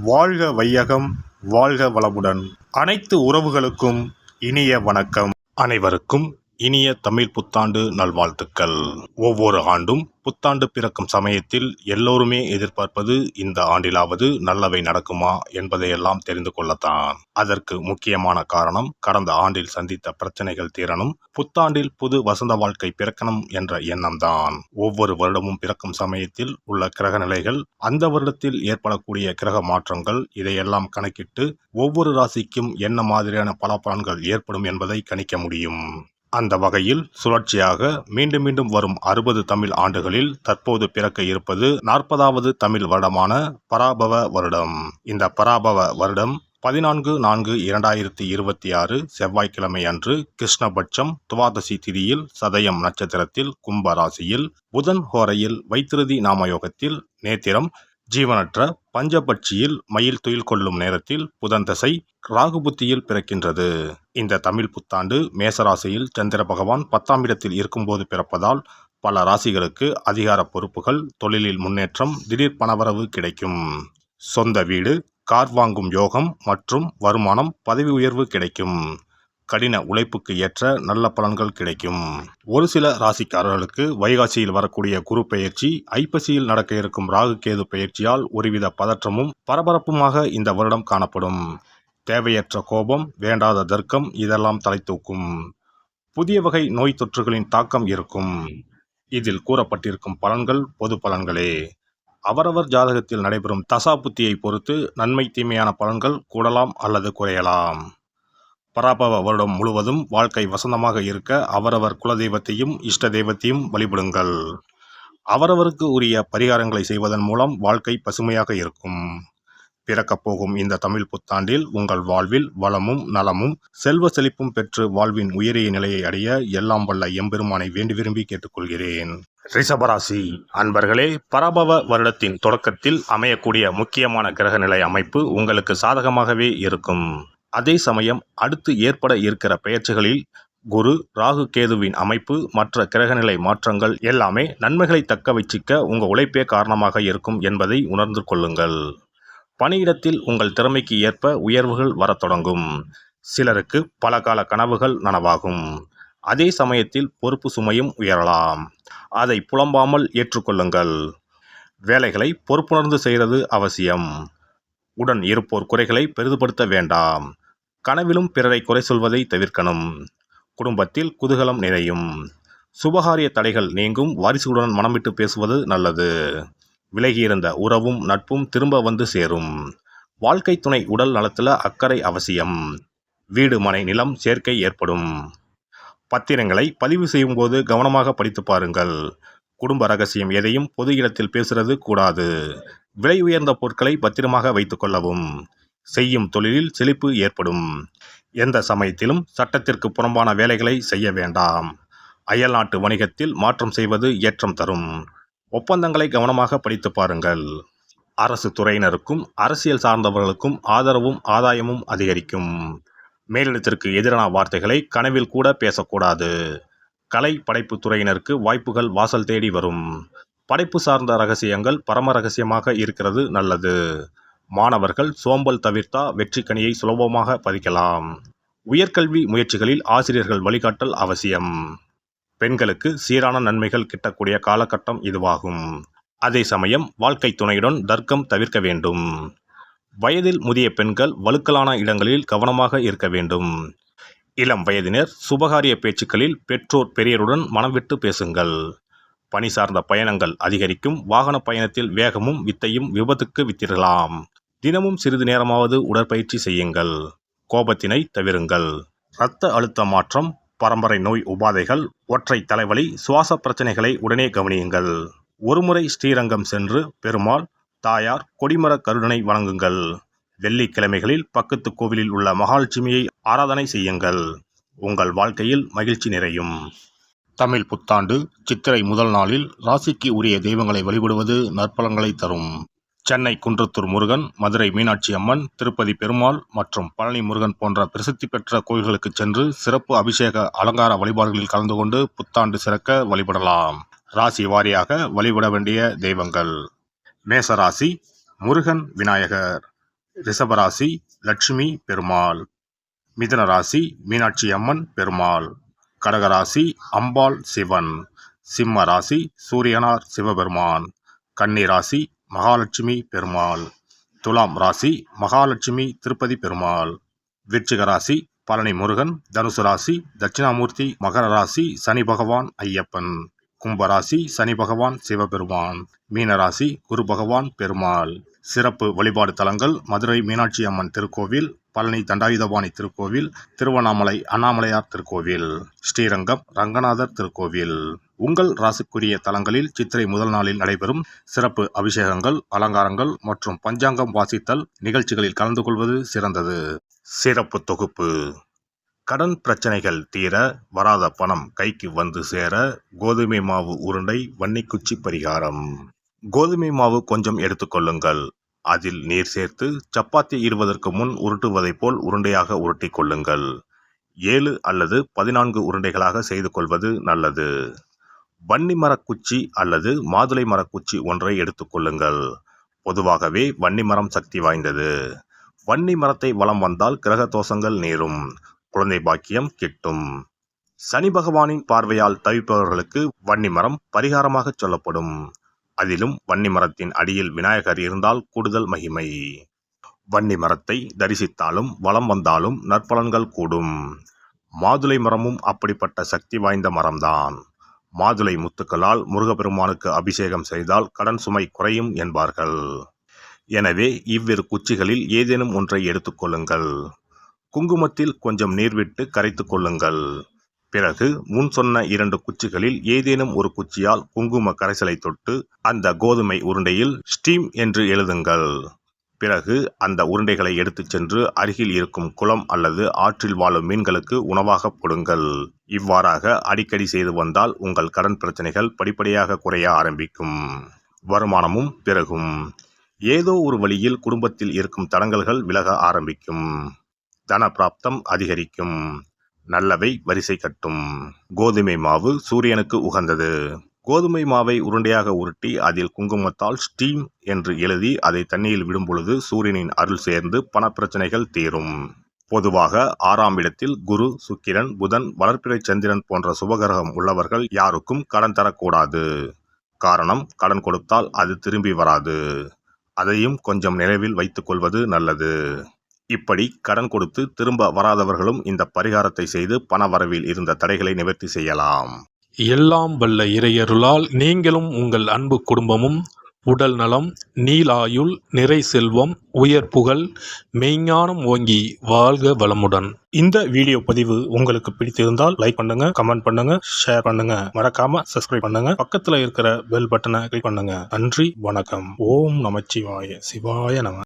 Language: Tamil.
வாழ்க வையகம், வாழ்க வளமுடன். அனைத்து உறவுகளுக்கும் இனிய வணக்கம். அனைவருக்கும் இனிய தமிழ் புத்தாண்டு நல்வாழ்த்துக்கள். ஒவ்வொரு ஆண்டும் புத்தாண்டு பிறக்கும் சமயத்தில் எல்லோருமே எதிர்பார்ப்பது இந்த ஆண்டிலாவது நல்லவை நடக்குமா என்பதையெல்லாம் தெரிந்து கொள்ளத்தான். அதற்கு முக்கியமான காரணம் கடந்த ஆண்டில் சந்தித்த பிரச்சனைகள் தீரணும், புத்தாண்டில் புது வசந்த வாழ்க்கை பிறக்கணும் என்ற எண்ணம்தான். ஒவ்வொரு வருடமும் பிறக்கும் சமயத்தில் உள்ள கிரக நிலைகள், அந்த வருடத்தில் ஏற்படக்கூடிய கிரக மாற்றங்கள், இதையெல்லாம் கணக்கிட்டு ஒவ்வொரு ராசிக்கும் என்ன மாதிரியான பலாபலன்கள் ஏற்படும் என்பதை கணிக்க முடியும். அந்த வகையில் சுழற்சியாக மீண்டும் மீண்டும் வரும் 60 தமிழ் ஆண்டுகளில் தற்போது பிறக்க இருப்பது 40வது தமிழ் வருடமான பராபவ வருடம். இந்த பராபவ வருடம் 14/4/2026 செவ்வாய்க்கிழமை அன்று கிருஷ்ணபட்சம் துவாதசி திதியில் சதயம் நட்சத்திரத்தில் கும்ப ராசியில் புதன் ஹோரையில் வைத்திருதி நாமயோகத்தில் நேத்திரம் ஜீவனற்ற பஞ்சபட்சியில் மயில் துயில் கொள்ளும் நேரத்தில் புதன் தசை ராகு புத்தியில் பிறக்கின்றது. இந்த தமிழ் புத்தாண்டு மேசராசியில் சந்திர பகவான் 10ஆம் இடத்தில் இருக்கும்போது பிறப்பதால் பல ராசிகளுக்கு அதிகார பொறுப்புகள், தொழிலில் முன்னேற்றம், திடீர் பணவரவு கிடைக்கும். சொந்த வீடு, கார் வாங்கும் யோகம் மற்றும் வருமானம், பதவி உயர்வு கிடைக்கும். கடின உழைப்புக்கு ஏற்ற நல்ல பலன்கள் கிடைக்கும். ஒரு சில ராசிக்காரர்களுக்கு வைகாசியில் வரக்கூடிய குரு பெயர்ச்சி, ஐப்பசியில் நடக்க இருக்கும் ராகு கேது பெயர்ச்சியால் ஒருவித பதற்றமும் பரபரப்புமாக இந்த வருடம் காணப்படும். தேவையற்ற கோபம், வேண்டாத தர்க்கம் இதெல்லாம் தலை தூக்கும். புதிய வகை நோய் தொற்றுகளின் தாக்கம் இருக்கும். இதில் கூறப்பட்டிருக்கும் பலன்கள் பொது பலன்களே. அவரவர் ஜாதகத்தில் நடைபெறும் தசாபுத்தியை பொறுத்து நன்மை தீமையான பலன்கள் கூடலாம் அல்லது குறையலாம். பராபவ வருடம் முழுவதும் வாழ்க்கை வசந்தமாக இருக்க அவரவர் குலதெய்வத்தையும் இஷ்ட தெய்வத்தையும் வழிபடுங்கள். அவரவருக்கு உரிய பரிகாரங்களை செய்வதன் மூலம் வாழ்க்கை பசுமையாக இருக்கும். பிறக்கப் போகும் இந்த தமிழ் புத்தாண்டில் உங்கள் வாழ்வில் வளமும் நலமும் செல்வ செழிப்பும் பெற்று வாழ்வின் உயரிய நிலையை அடைய எல்லாம் வல்ல எம்பெருமானை வேண்டி விரும்பி கேட்டுக்கொள்கிறேன். ரிஷபராசி அன்பர்களே, பராபவ வருடத்தின் தொடக்கத்தில் அமையக்கூடிய முக்கியமான கிரகநிலை அமைப்பு உங்களுக்கு சாதகமாகவே இருக்கும். அதே சமயம் அடுத்து ஏற்பட இருக்கிற பெயர்ச்சிகளில் குரு, ராகு, கேதுவின் அமைப்பு, மற்ற கிரகநிலை மாற்றங்கள் எல்லாமே நன்மைகளை தக்க வச்சிக்க உங்கள் உழைப்பே காரணமாக இருக்கும் என்பதை உணர்ந்து கொள்ளுங்கள். பணியிடத்தில் உங்கள் திறமைக்கு ஏற்ப உயர்வுகள் வரத் தொடங்கும். சிலருக்கு பல கால கனவுகள் நனவாகும். அதே சமயத்தில் பொறுப்பு சுமையும் உயரலாம். அதை புலம்பாமல் ஏற்றுக்கொள்ளுங்கள். வேலைகளை பொறுப்புணர்ந்து செய்வது அவசியம். உடன் இருப்போர் குறைகளை பெரிதுபடுத்த வேண்டாம். கனவிலும் பிறரை குறை சொல்வதை தவிர்க்கணும். குடும்பத்தில் குதூகலம் நிறையும். சுபகாரிய தடைகள் நீங்கும். வாரிசுகளுடன் மனம் விட்டு பேசுவது நல்லது. விலகியிருந்த உறவும் நட்பும் திரும்ப வந்து சேரும். வாழ்க்கை துணை உடல் நலத்தில் அக்கறை அவசியம். வீடு மனை நிலம் சேர்க்கை ஏற்படும். பத்திரங்களை பதிவு செய்யும் போது கவனமாக படித்து பாருங்கள். குடும்ப ரகசியம் எதையும் பொது இடத்தில் பேசுறது கூடாது. விலை உயர்ந்த பொருட்களை பத்திரமாக வைத்துக் கொள்ளவும். செய்யும் தொழிலில் செழிப்பு ஏற்படும். எந்த சமயத்திலும் சட்டத்திற்கு புறம்பான வேலைகளை செய்ய வேண்டாம். அயல்நாட்டு வணிகத்தில் மாற்றம் செய்வது ஏற்றம் தரும். ஒப்பந்தங்களை கவனமாக படித்து பாருங்கள். அரசு துறையினருக்கும் அரசியல் சார்ந்தவர்களுக்கும் ஆதரவும் ஆதாயமும் அதிகரிக்கும். மேலிடத்திற்கு எதிரான வார்த்தைகளை கனவில் கூட பேசக்கூடாது. கலை படைப்பு துறையினருக்கு வாய்ப்புகள் வாசல் தேடி வரும். படைப்பு சார்ந்த ரகசியங்கள் பரம ரகசியமாக இருக்கிறது நல்லது. மாணவர்கள் சோம்பல் தவிர்த்தா வெற்றி கனியை சுலபமாக பதிக்கலாம். உயர்கல்வி முயற்சிகளில் ஆசிரியர்கள் வழிகாட்டல் அவசியம். பெண்களுக்கு சீரான நன்மைகள் கிட்டக்கூடிய காலகட்டம் இதுவாகும். அதே சமயம் வாழ்க்கை துணையுடன் தர்க்கம் தவிர்க்க வேண்டும். வயதில் முதிய பெண்கள் வழுக்கலான இடங்களில் கவனமாக இருக்க வேண்டும். இளம் வயதினர் சுபகாரிய பேச்சுக்களில் பெற்றோர் பெரியருடன் மனம் விட்டு பேசுங்கள். பணி சார்ந்த பயணங்கள் அதிகரிக்கும். வாகன பயணத்தில் வேகமும் வித்தையும் விபத்துக்கு வித்திடலாம். தினமும் சிறிது நேரமாவது உடற்பயிற்சி செய்யுங்கள். கோபத்தினை தவிருங்கள். இரத்த அழுத்த மாற்றம், பரம்பரை நோய் உபாதைகள், ஒற்றை தலைவலி, சுவாச பிரச்சனைகளை உடனே கவனியுங்கள். ஒருமுறை ஸ்ரீரங்கம் சென்று பெருமாள், தாயார், கொடிமர கருடனை வணங்குங்கள். வெள்ளிக்கிழமைகளில் பக்கத்து கோவிலில் உள்ள மகாலட்சுமியை ஆராதனை செய்யுங்கள். உங்கள் வாழ்க்கையில் மகிழ்ச்சி நிறையும். தமிழ் புத்தாண்டு சித்திரை முதல் நாளில் ராசிக்கு உரிய தெய்வங்களை வழிபடுவது நற்பலன்களை தரும். சென்னை குன்றத்தூர் முருகன், மதுரை மீனாட்சி அம்மன், திருப்பதி பெருமாள் மற்றும் பழனி முருகன் போன்ற பிரசித்தி பெற்ற கோயில்களுக்கு சென்று சிறப்பு அபிஷேக அலங்கார வழிபாடுகளில் கலந்து கொண்டு புத்தாண்டு சிறக்க வழிபடலாம். ராசி வாரியாக வழிபட வேண்டிய தெய்வங்கள். மேசராசி முருகன், விநாயகர். ரிஷபராசி லட்சுமி பெருமாள், மிதுன ராசி மீனாட்சி அம்மன் பெருமாள், கடகராசி அம்பாள் சிவன், சிம்ம ராசி சூரியனார் சிவபெருமான், கன்னி ராசி மகாலட்சுமி பெருமாள், துலாம் ராசி மகாலட்சுமி திருப்பதி பெருமாள், விருச்சிக ராசி பழனி முருகன், தனுசு ராசி தட்சிணாமூர்த்தி, மகர ராசி சனி பகவான் ஐயப்பன், கும்பராசி சனி பகவான் சிவபெருமான், மீனராசி குரு பகவான் பெருமாள். சிறப்பு வழிபாடு தலங்கள் மதுரை மீனாட்சி அம்மன் திருக்கோவில், பழனி தண்டாயுதபாணி திருக்கோவில், திருவண்ணாமலை அண்ணாமலையார் திருக்கோவில், ஸ்ரீரங்கம் ரங்கநாதர் திருக்கோவில். உங்கள் ராசிக்குரிய தலங்களில் சித்திரை முதல் நாளில் நடைபெறும் சிறப்பு அபிஷேகங்கள், அலங்காரங்கள் மற்றும் பஞ்சாங்கம் வாசித்தல் நிகழ்ச்சிகளில் கலந்து கொள்வது சிறந்தது. சிறப்பு தொகுப்பு. கடன் பிரச்சனைகள் தீர, வராத பணம் கைக்கு வந்து சேர கோதுமை மாவு உருண்டை வன்னிக்குச்சி பரிகாரம். கோதுமை மாவு கொஞ்சம் எடுத்துக்கொள்ளுங்கள். அதில் நீர் சேர்த்து சப்பாத்தி இடுவதற்கு முன் உருட்டுவதைப் போல் உருண்டையாக உருட்டி கொள்ளுங்கள். 7 அல்லது 14 உருண்டைகளாக செய்து கொள்வது நல்லது. வன்னி மரக்குச்சி அல்லது மாதுளை மரக்குச்சி ஒன்றை எடுத்துக்கொள்ளுங்கள். பொதுவாகவே வன்னி மரம் சக்தி வாய்ந்தது. வன்னி மரத்தை வலம் வந்தால் கிரக தோஷங்கள் நீரும், குழந்தை பாக்கியம் கிட்டும். சனி பகவானின் பார்வையால் தவிப்பவர்களுக்கு வன்னி மரம் பரிகாரமாக சொல்லப்படும். அதிலும் வன்னி மரத்தின் அடியில் விநாயகர் இருந்தால் கூடுதல் மகிமை. வன்னி மரத்தை தரிசித்தாலும் வலம் வந்தாலும் நற்பலன்கள் கூடும். மாதுளை மரமும் அப்படிப்பட்ட சக்தி வாய்ந்த மரம்தான். மாதுளை முத்துக்களால் முருகப்பெருமானுக்கு அபிஷேகம் செய்தால் கடன் சுமை குறையும் என்பார்கள். எனவே இவ்விரு குச்சிகளில் ஏதேனும் ஒன்றை எடுத்துக்கொள்ளுங்கள். குங்குமத்தில் கொஞ்சம் நீர் விட்டு கரைத்து கொள்ளுங்கள். பிறகு முன் சொன்ன 2 குச்சிகளில் ஏதேனும் ஒரு குச்சியால் குங்கும கரைசலை தொட்டு அந்த கோதுமை உருண்டையில் ஸ்டீம் என்று எழுதுங்கள். பிறகு அந்த உருண்டைகளை எடுத்துச் சென்று அருகில் இருக்கும் குளம் அல்லது ஆற்றில் வாழும் மீன்களுக்கு உணவாக கொடுங்கள். இவ்வாறாக அடிக்கடி செய்து வந்தால் உங்கள் கடன் பிரச்சனைகள் படிப்படியாக குறைய ஆரம்பிக்கும். வருமானமும் பெருகும். ஏதோ ஒரு வழியில் குடும்பத்தில் இருக்கும் தடங்கல்கள் விலக ஆரம்பிக்கும். தன பிராப்தம் அதிகரிக்கும். நல்லவை வரிசை கட்டும். கோதுமை மாவு சூரியனுக்கு உகந்தது. கோதுமை மாவை உருண்டையாக உருட்டி அதில் குங்குமத்தால் ஸ்டீம் என்று எழுதி அதை தண்ணீரில் விடும் பொழுது சூரியனின் அருள் சேர்ந்து பணப்பிரச்சனைகள் தீரும். பொதுவாக 6ஆம் இடத்தில் குரு, சுக்கிரன், புதன், வளர்பிறை சந்திரன் போன்ற சுபகிரகம் உள்ளவர்கள் யாருக்கும் கடன் தரக்கூடாது. காரணம், கடன் கொடுத்தால் அது திரும்பி வராது. அதையும் கொஞ்சம் நினைவில் வைத்துக் கொள்வது நல்லது. இப்படி கடன் கொடுத்து திரும்ப வராதவர்களும் இந்த பரிகாரத்தை செய்து பண வரவில் இருந்த தடைகளை நிவர்த்தி செய்யலாம். எல்லாம் வல்ல இறையருளால் நீங்களும் உங்கள் அன்பு குடும்பமும் உடல் நலம், நீலாயுள், நிறை செல்வம், உயர் புகழ், மெய்ஞானம் ஓங்கி வாழ்க வளமுடன். இந்த வீடியோ பதிவு உங்களுக்கு பிடித்திருந்தால் லைக் பண்ணுங்க, கமெண்ட் பண்ணுங்க, ஷேர் பண்ணுங்க, மறக்காம சப்ஸ்கிரைப் பண்ணுங்க, பக்கத்துல இருக்கிற பெல் பட்டனை கிளிக் பண்ணுங்க. நன்றி, வணக்கம். ஓம் நமச்சிவாய. சிவாய நம.